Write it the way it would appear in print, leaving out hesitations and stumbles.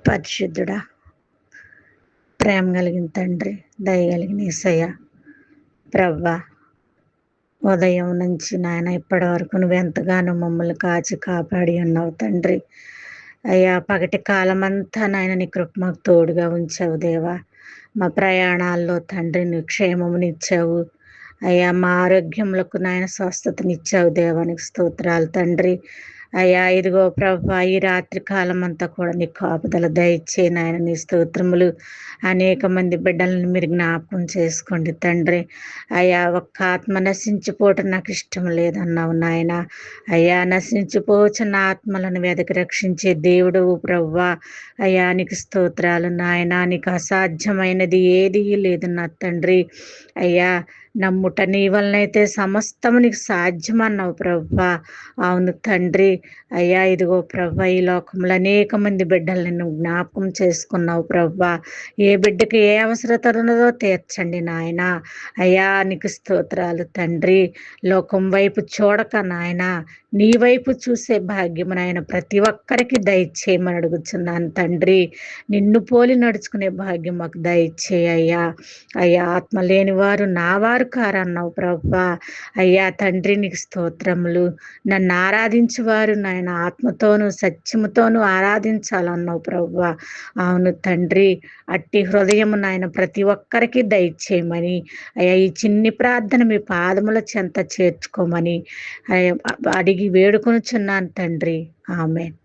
పరిశుద్ధుడా, ప్రేమ కలిగిన తండ్రి, దయ కలిగిన యేసయ్య, ప్రవ్వా, ఉదయం నుంచి నాయన ఇప్పటి వరకు నువ్వు ఎంతగానో మమ్మల్ని కాచి కాపాడి ఉన్నావు తండ్రి. అయ్యా, పగటి కాలం అంతా నాయన నీ కృప మాకు తోడుగా ఉంచావు దేవా. మా ప్రయాణాల్లో తండ్రి నీ క్షేమమునిచ్చావు అయ్యా. మా ఆరోగ్యములకు నాయన స్వస్థతనిచ్చావు దేవానికి స్తోత్రాలు తండ్రి. అయ్యా, ఇదిగో ప్రభా, ఈ రాత్రి కాలం అంతా కూడా నీ కాపుదల దయచే నాయన నీ స్తోత్రములు. అనేక మంది బిడ్డలను మీరు జ్ఞాపకం చేసుకోండి తండ్రి. అయ్యా, ఒక్క ఆత్మ నశించిపోవటం నాకు ఇష్టం లేదన్నావు నాయన. అయ్యా, నశించిపోవచ్చిన ఆత్మలను వెదకి రక్షించే దేవుడు ప్రవ్వా. అయ్యా, నీకు స్తోత్రాలు నాయన. నీకు అసాధ్యమైనది ఏదీ లేదు నా తండ్రి. అయ్యా, నమ్ముట నీ వలనైతే సమస్తము నీకు సాధ్యమన్నావు ప్రవ్వా. అవును తండ్రి. అయ్యా, ఇదిగో ప్రవ్వా, ఈ లోకంలో అనేక మంది బిడ్డలను నువ్వు జ్ఞాపకం చేసుకున్నావు ప్రవ్వా. ఏ బిడ్డకి ఏ అవసరత ఉన్నదో తీర్చండి నాయన. అయ్యా, నీకు స్తోత్రాలు తండ్రి. లోకం వైపు చూడక నాయన, నీ వైపు చూసే భాగ్యము నాయన ప్రతి ఒక్కరికి దయచేయమని అడుగుతున్నాను తండ్రి. నిన్ను పోలి నడుచుకునే భాగ్యం మాకు దయచేయ్యా. అయ్యా, ఆత్మ లేని వారు నా వారు కారన్నావు ప్రవ్వా. అయ్యా తండ్రి, నీకు స్తోత్రములు. నన్ను ఆరాధించేవారు నాయన ఆత్మతోనూ సత్యముతోనూ ఆరాధించాలన్నావు ప్రవ్వా. అవును తండ్రి, అట్టి హృదయము నాయన ప్రతి ఒక్కరికి దయచేయమని అయ్యా, ఈ చిన్ని ప్రార్థన మీ పాదముల చెంత చేర్చుకోమని అడిగి వేడుకొనుచున్నాను తండ్రి. ఆమేన్.